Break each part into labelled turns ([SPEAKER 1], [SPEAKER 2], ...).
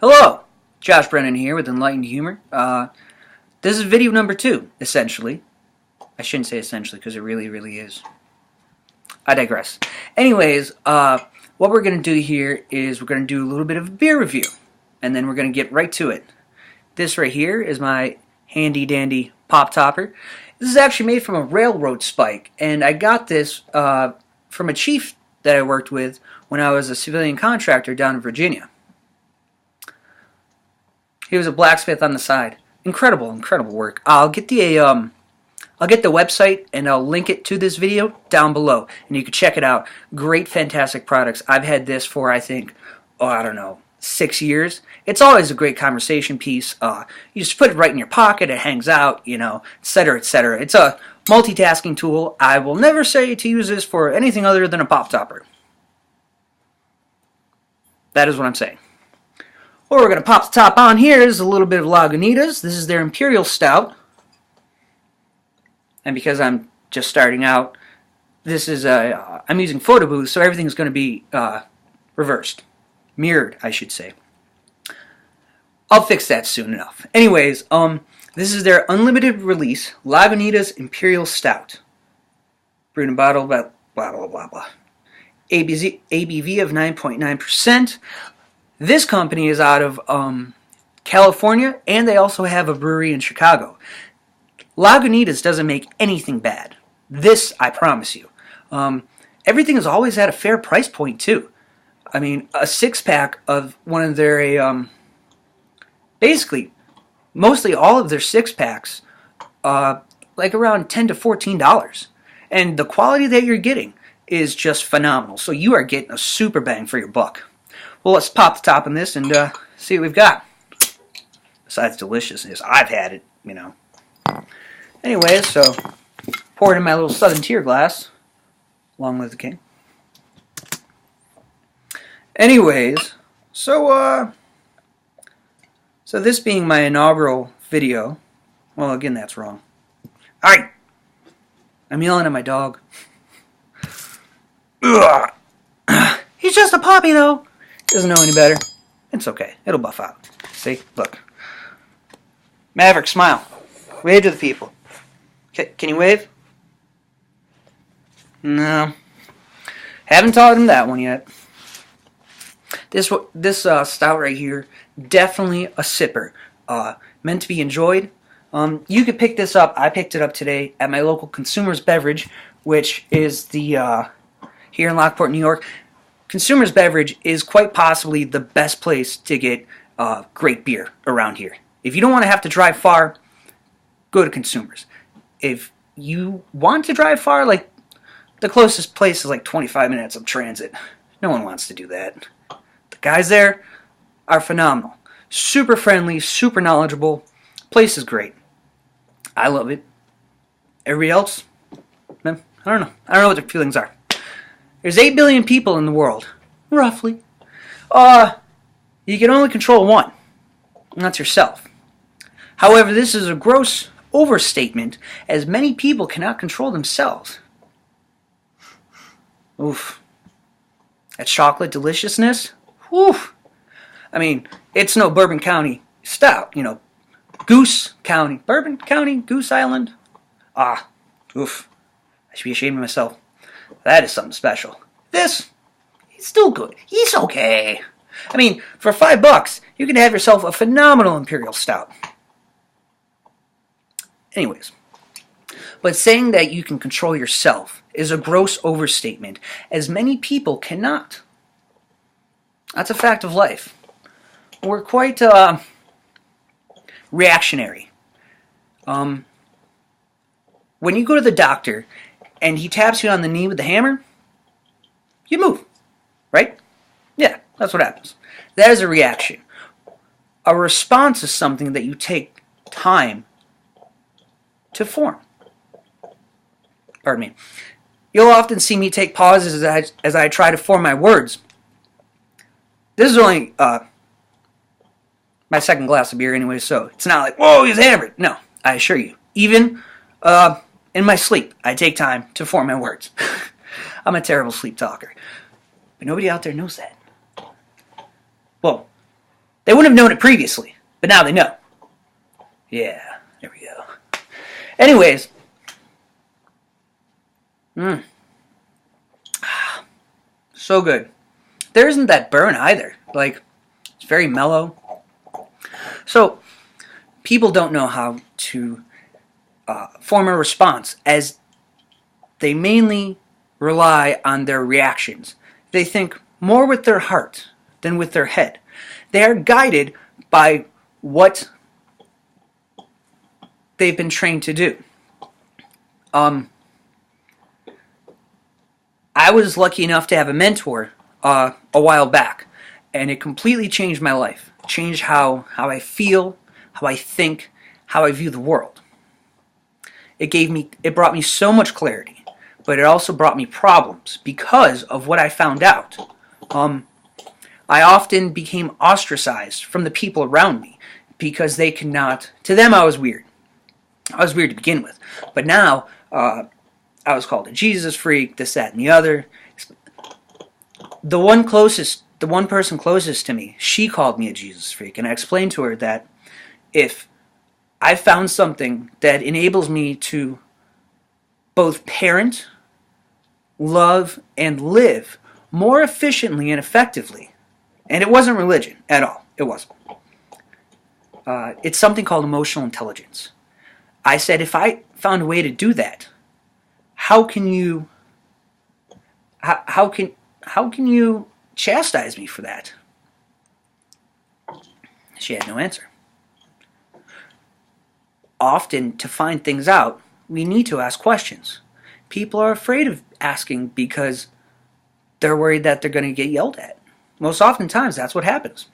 [SPEAKER 1] Hello, Josh Brennan here with Enlightened Humor. This is video number 2, essentially. I shouldn't say essentially because it really is. I digress. Anyways, what we're going to do here is we're going to do a little bit of a beer review, and then we're going to get right to it. This right here is my handy dandy pop topper. This is actually made from a railroad spike, and I got this from a chief that I worked with when I was a civilian contractor down in Virginia. He was a blacksmith on the side. Incredible work. I'll get the website and I'll link it to this video down below, and you can check it out. Great, fantastic products. I've had this for I think, I don't know, 6 years. It's always a great conversation piece. You just put it right in your pocket. It hangs out, you know, etc., etc. It's a multitasking tool. I will never say to use this for anything other than a pop topper. That is what I'm saying. What we're going to pop the top on here is a little bit of Lagunitas. This is their Imperial Stout. And because I'm just starting out, this is I'm using photo booth, so everything's going to be reversed. Mirrored, I should say. I'll fix that soon enough. Anyways, this is their unlimited release, Lagunitas Imperial Stout. Brewed and bottled by blah blah blah blah. ABV of 9.9%. This company is out of California, and they also have a brewery in Chicago. Lagunitas doesn't make anything bad. This, I promise you. Everything is always at a fair price point, too. I mean, a 6-pack of one of their, basically, mostly all of their 6-packs, like around $10 to $14. And the quality that you're getting is just phenomenal. So you are getting a super bang for your buck. Well, let's pop the top on this and see what we've got. Besides deliciousness, I've had it, you know. Anyways, so pour it in my little Southern Tier glass, along with the king. Anyways, so this being my inaugural video, well, again, that's wrong. All right, I'm yelling at my dog. Ugh. He's just a puppy, though. Doesn't know any better. It's okay. It'll buff out. See? Look. Maverick, smile. Wave to the people. Can you wave? No. Haven't taught him that one yet. This stout right here, definitely a sipper. Meant to be enjoyed. You could pick this up. I picked it up today at my local Consumer's Beverage, which is the here in Lockport, New York. Consumer's Beverage is quite possibly the best place to get great beer around here. If you don't want to have to drive far, go to Consumer's. If you want to drive far, like the closest place is like 25 minutes of transit. No one wants to do that. The guys there are phenomenal. Super friendly, super knowledgeable. Place is great. I love it. Everybody else? I don't know. I don't know what their feelings are. There's 8 billion people in the world, roughly. You can only control one, and that's yourself. However, this is a gross overstatement, as many people cannot control themselves. Oof. That chocolate deliciousness? Oof. I mean, it's no Bourbon County Stout, you know. Goose County. Bourbon County? Goose Island? Oof. I should be ashamed of myself. That is something special. This, he's still good. He's okay. I mean, for $5, you can have yourself a phenomenal Imperial Stout. Anyways, but saying that you can control yourself is a gross overstatement, as many people cannot. That's a fact of life. We're quite reactionary. When you go to the doctor and he taps you on the knee with the hammer, you move, right? Yeah, that's what happens. That is a reaction. A response is something that you take time to form. Pardon me. You'll often see me take pauses as I try to form my words. This is only my second glass of beer anyway, so it's not like, whoa, he's hammered. No, I assure you. Even in my sleep, I take time to form my words. I'm a terrible sleep talker. But nobody out there knows that. Well, They wouldn't have known it previously, but now they know. Yeah, there we go. Anyways, so good. There isn't that burn either. Like, it's very mellow. So, people don't know how to form a response, as they mainly rely on their reactions. They think more with their heart than with their head. They are guided by what they've been trained to do. I was lucky enough to have a mentor a while back, and it completely changed my life. Changed how I feel, how I think, how I view the world. It brought me so much clarity, but it also brought me problems because of what I found out. I often became ostracized from the people around me because they could not. To them, I was weird. I was weird to begin with, but now I was called a Jesus freak, this, that, and the other. The one person closest to me, she called me a Jesus freak, and I explained to her that if I found something that enables me to both parent, love, and live more efficiently and effectively, and it wasn't religion at all, it wasn't. It's something called emotional intelligence. I said, if I found a way to do that, how can you chastise me for that? She had no answer. Often, to find things out, we need to ask questions. People are afraid of asking because they're worried that they're going to get yelled at. Most oftentimes, that's what happens.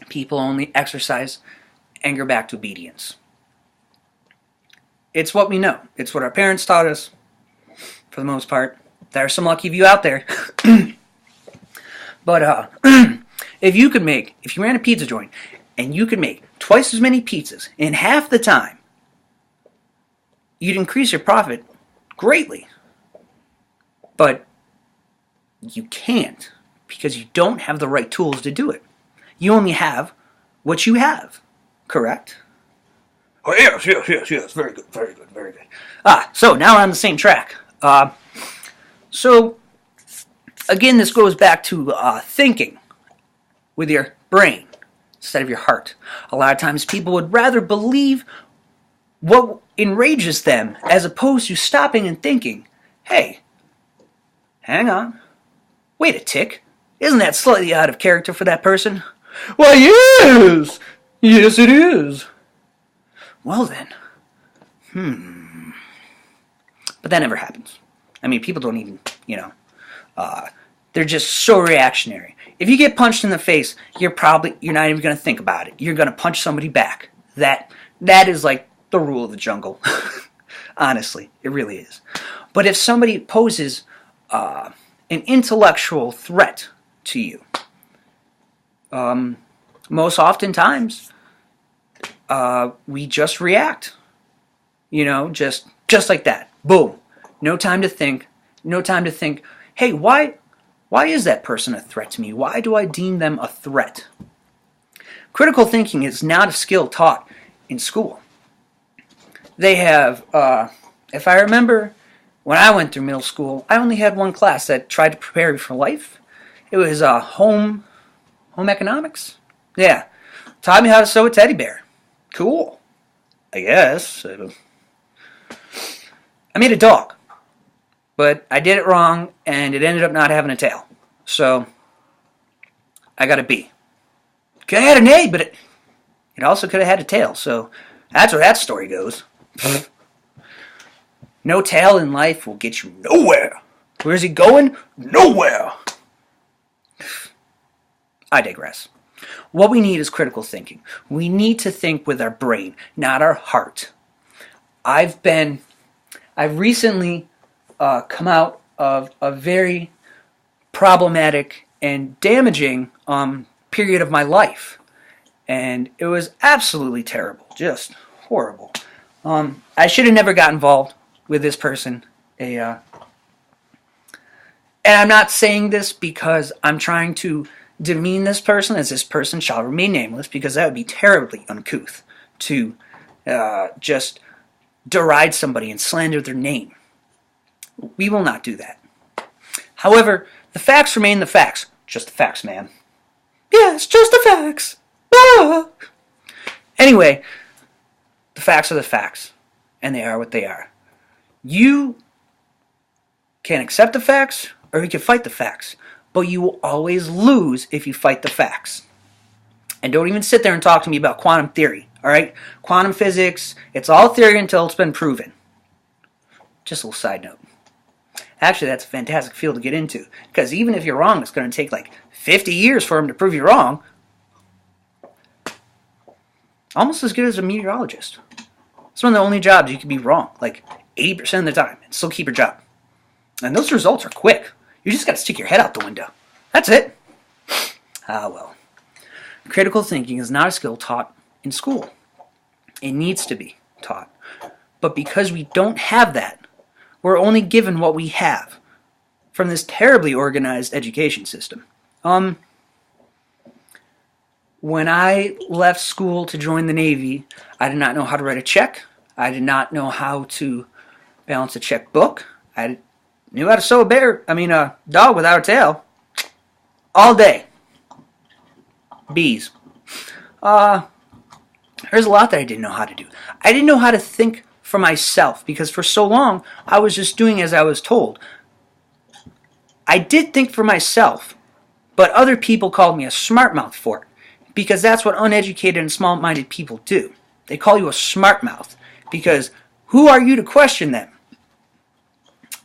[SPEAKER 1] People only exercise anger back to obedience. It's what we know. It's what our parents taught us, for the most part. There are some lucky of you out there. But if you ran a pizza joint and you could make twice as many pizzas in half the time, you'd increase your profit greatly. But you can't, because you don't have the right tools to do it. You only have what you have, correct? Oh, yes. Very good. So now we're on the same track. So, again, this goes back to thinking with your brain instead of your heart. A lot of times people would rather believe what enrages them as opposed to stopping and thinking, hey, hang on, wait a tick, isn't that slightly out of character for that person? Why, yes it is. Well then, but that never happens. I mean, people don't even, they're just so reactionary. If you get punched in the face, you're not even going to think about it. You're going to punch somebody back. That is like the rule of the jungle. Honestly, it really is. But if somebody poses an intellectual threat to you, most oftentimes, we just react. Just like that. Boom. No time to think. Hey, why is that person a threat to me? Why do I deem them a threat? Critical thinking is not a skill taught in school. They have, if I remember, when I went through middle school, I only had one class that tried to prepare you for life. It was home economics. Yeah. Taught me how to sew a teddy bear. Cool. I guess. I made a dog. But I did it wrong, and it ended up not having a tail. So, I got a B. Could have had an A, but it also could have had a tail. So, that's where that story goes. No tail in life will get you nowhere. Where's he going? Nowhere. I digress. What we need is critical thinking. We need to think with our brain, not our heart. I've recently come out of a very problematic and damaging period of my life. And it was absolutely terrible. Just horrible. I should have never got involved with this person. And I'm not saying this because I'm trying to demean this person as this person shall remain nameless, because that would be terribly uncouth to just deride somebody and slander their name. We will not do that. However, the facts remain the facts. Just the facts, man. Yes, just the facts. Ah! Anyway, the facts are the facts, and they are what they are. You can accept the facts, or you can fight the facts, but you will always lose if you fight the facts. And don't even sit there and talk to me about quantum theory, all right? Quantum physics, it's all theory until it's been proven. Just a little side note. Actually, that's a fantastic field to get into, because even if you're wrong, it's going to take like 50 years for them to prove you're wrong. Almost as good as a meteorologist. It's one of the only jobs you can be wrong, like 80% of the time, and still keep your job. And those results are quick. You just got to stick your head out the window. That's it. Ah, well. Critical thinking is not a skill taught in school. It needs to be taught. But because we don't have that, we're only given what we have from this terribly organized education system. When I left school to join the Navy, I did not know how to write a check. I did not know how to balance a checkbook. I knew how to sew a dog without a tail. All day. Bees. There's a lot that I didn't know how to do. I didn't know how to think for myself, because for so long I was just doing as I was told. I did think for myself, but other people called me a smart mouth for it, because that's what uneducated and small-minded people do. They call you a smart mouth, because who are you to question them?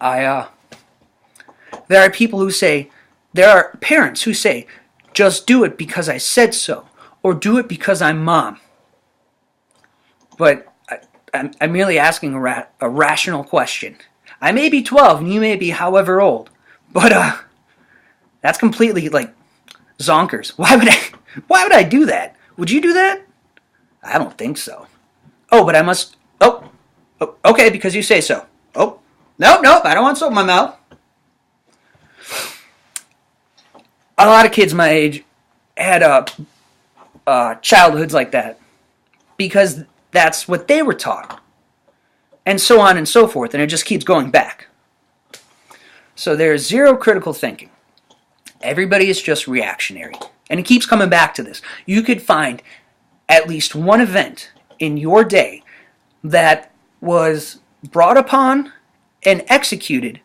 [SPEAKER 1] There are people who say, there are parents who say, just do it because I said so, or do it because I'm mom. But I'm merely asking a rational question. I may be 12 and you may be however old, but that's completely like zonkers. Why would I do that? Would you do that? I don't think so. Oh, but I must. Oh, okay, because you say so. Oh, nope, I don't want soap in my mouth. A lot of kids my age had childhoods like that, because that's what they were taught, and so on and so forth, and it just keeps going back. So there's zero critical thinking. Everybody is just reactionary, and it keeps coming back to this. You could find at least one event in your day that was brought upon and executed,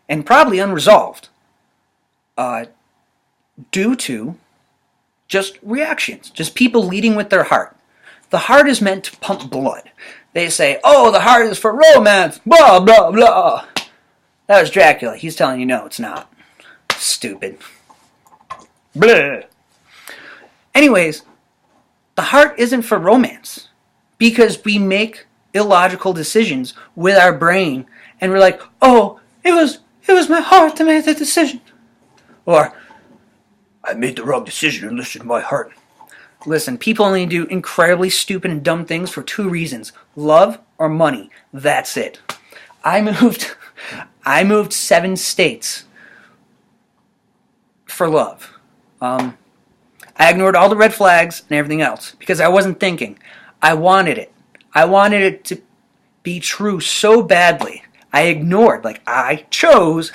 [SPEAKER 1] and probably unresolved, due to just reactions, just people leading with their heart. The heart is meant to pump blood. They say, oh, the heart is for romance, blah, blah, blah. That was Dracula. He's telling you, no, it's not. Stupid. Blah. Anyways, the heart isn't for romance, because we make illogical decisions with our brain, and we're like, oh, it was my heart that made the decision. Or, I made the wrong decision and listened to my heart. Listen, people only do incredibly stupid and dumb things for two reasons: love or money. That's it. I moved 7 states for love. I ignored all the red flags and everything else because I wasn't thinking. I wanted it. I wanted it to be true so badly. I chose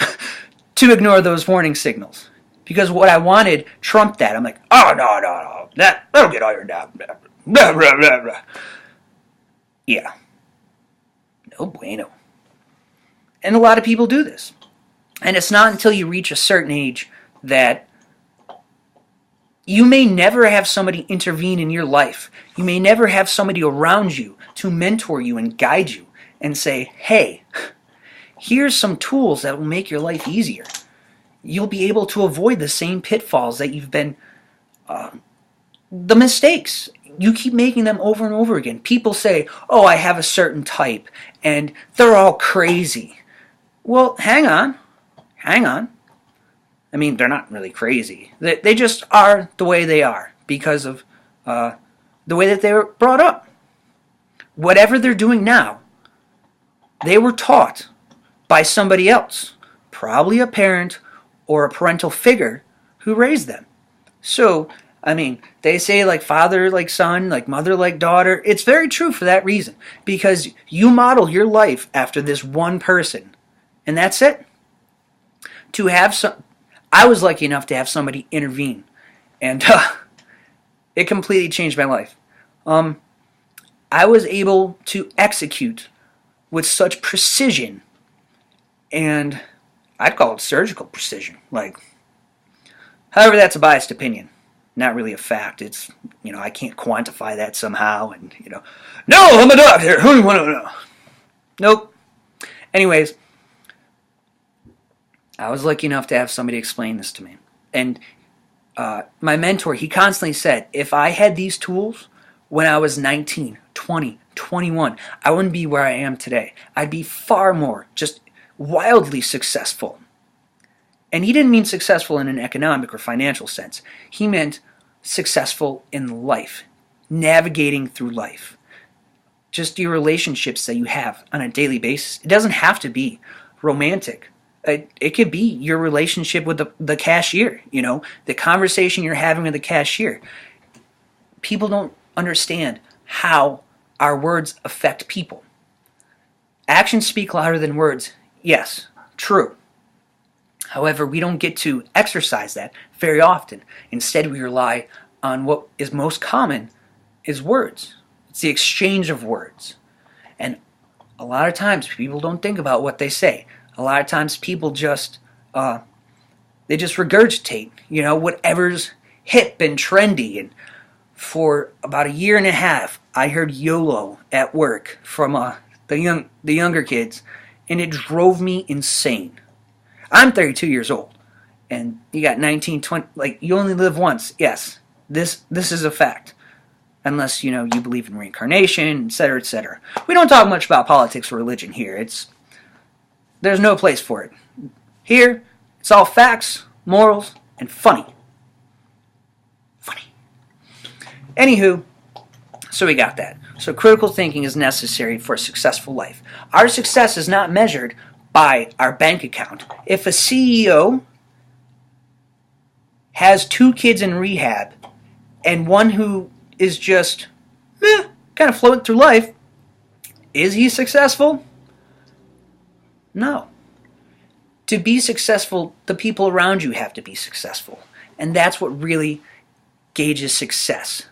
[SPEAKER 1] to ignore those warning signals, because what I wanted trumped that. I'm like, oh, no. That'll get ironed out. Blah, blah, blah, blah. Yeah. No bueno. And a lot of people do this. And it's not until you reach a certain age that you may never have somebody intervene in your life. You may never have somebody around you to mentor you and guide you and say, hey, here's some tools that will make your life easier. You'll be able to avoid the same pitfalls that you've been... the mistakes. You keep making them over and over again. People say, oh, I have a certain type, and they're all crazy. Well, hang on. I mean, they're not really crazy. They just are the way they are because of the way that they were brought up. Whatever they're doing now, they were taught by somebody else, probably a parent or a parental figure who raised them. So, I mean, they say like father like son, like mother like daughter. It's very true for that reason. Because you model your life after this one person. And that's it. To have some, I was lucky enough to have somebody intervene. And it completely changed my life. I was able to execute with such precision, and I'd call it surgical precision. Like, however, that's a biased opinion, not really a fact. It's, I can't quantify that somehow, and no, I'm a doctor. Who do you want to know? Nope. Anyways, I was lucky enough to have somebody explain this to me, and my mentor, he constantly said, if I had these tools when I was 19, 20, 21, I wouldn't be where I am today. I'd be far more just wildly successful. And he didn't mean successful in an economic or financial sense. He meant successful in life, navigating through life. Just your relationships that you have on a daily basis. It doesn't have to be romantic. It could be your relationship with the cashier, the conversation you're having with the cashier. People don't understand how our words affect people. Actions speak louder than words. Yes, true. However, we don't get to exercise that very often. Instead, we rely on what is most common is words. It's the exchange of words. And a lot of times people don't think about what they say. A lot of times people just they just regurgitate, whatever's hip and trendy. And for about a year and a half, I heard YOLO at work from the younger kids, and it drove me insane. I'm 32 years old, and you got 19, 20, like, you only live once. Yes, this is a fact. Unless, you believe in reincarnation, etc., etc. We don't talk much about politics or religion here. There's no place for it. Here, it's all facts, morals, and funny. Funny. Anywho, so we got that. So critical thinking is necessary for a successful life. Our success is not measured by our bank account. If a CEO has 2 kids in rehab and one who is just kind of floating through life, is he successful? No. To be successful, the people around you have to be successful. And that's what really gauges success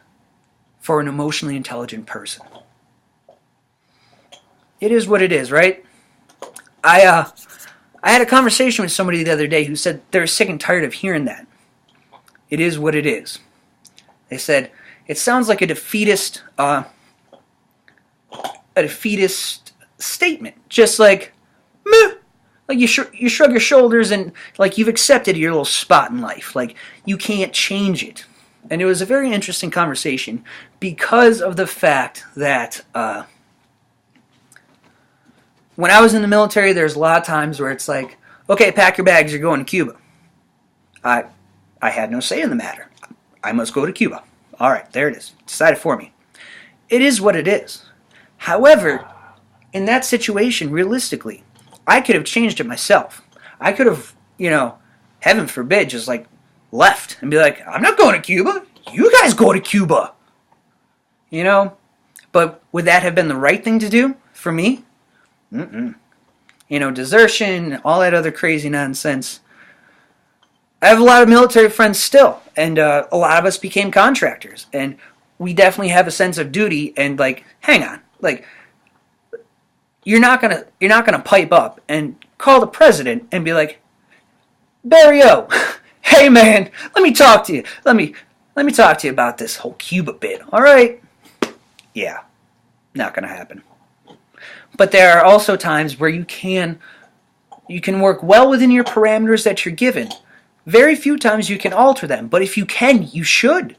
[SPEAKER 1] for an emotionally intelligent person. It is what it is, right? I had a conversation with somebody the other day who said they're sick and tired of hearing that. It is what it is. They said, it sounds like a defeatist statement. Just like, meh. Like you shrug your shoulders and like you've accepted your little spot in life. Like you can't change it. And it was a very interesting conversation because of the fact that when I was in the military, there's a lot of times where it's like, okay, pack your bags, you're going to Cuba. I had no say in the matter. I must go to Cuba. All right, there it is. Decided for me. It is what it is. However, in that situation, realistically, I could have changed it myself. I could have, heaven forbid, just like left and be like, I'm not going to Cuba. You guys go to Cuba. But would that have been the right thing to do for me? Desertion, all that other crazy nonsense. I have a lot of military friends still, and a lot of us became contractors, and we definitely have a sense of duty. And like, hang on, like, you're not gonna pipe up and call the president and be like, Barrio, hey man, let me talk to you. Let me talk to you about this whole Cuba bit. All right? Yeah, not gonna happen. But there are also times where you can work well within your parameters that you're given. Very few times you can alter them, but if you can, you should.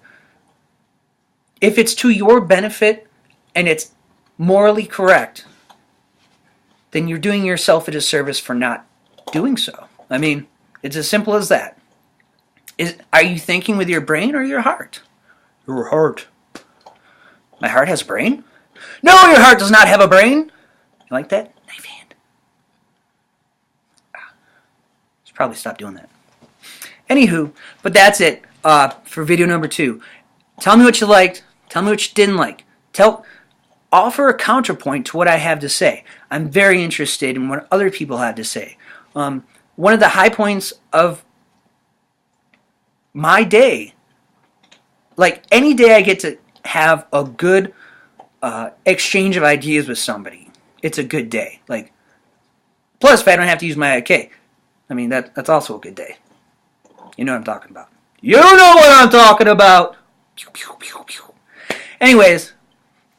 [SPEAKER 1] If it's to your benefit and it's morally correct, then you're doing yourself a disservice for not doing so. I mean, it's as simple as that. Are you thinking with your brain or your heart? Your heart. My heart has a brain? No, your heart does not have a brain. You like that? Knife hand. Should probably stop doing that. Anywho, but that's it. for video number 2. Tell me what you liked. Tell me what you didn't like. Offer a counterpoint to what I have to say. I'm very interested in what other people have to say. One of the high points of my day, like any day I get to have a good exchange of ideas with somebody, it's a good day. Like, plus if I don't have to use my IK, I mean that's also a good day. You know what I'm talking about. You know what I'm talking about. Pew, pew, pew, pew. Anyways,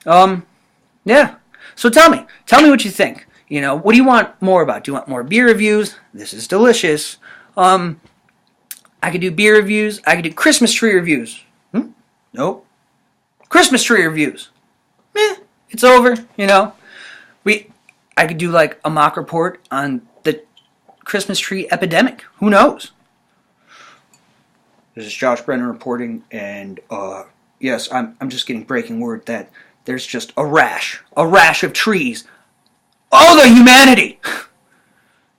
[SPEAKER 1] yeah. So tell me what you think. You know, what do you want more about? Do you want more beer reviews? This is delicious. I could do beer reviews. I could do Christmas tree reviews. Nope. Christmas tree reviews. It's over, you know. I could do like a mock report on the Christmas tree epidemic. Who knows? This is Josh Brennan reporting, and yes, I'm just getting breaking word that there's just a rash of trees. Oh, the humanity!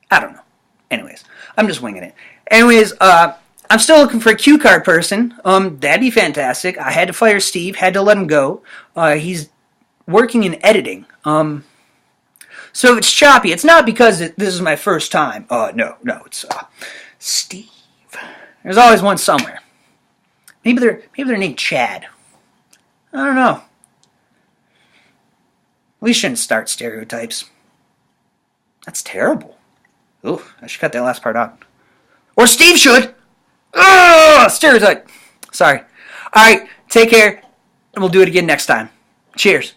[SPEAKER 1] I don't know. Anyways, I'm just winging it. Anyways, I'm still looking for a cue card person. That'd be fantastic. I had to fire Steve, had to let him go. He's working in editing. So if it's choppy, it's not because this is my first time. No, it's Steve. There's always one somewhere. Maybe they're named Chad. I don't know. We shouldn't start stereotypes. That's terrible. Ooh, I should cut that last part out. Or Steve should. Ugh, stereotype. Sorry. All right, take care, and we'll do it again next time. Cheers.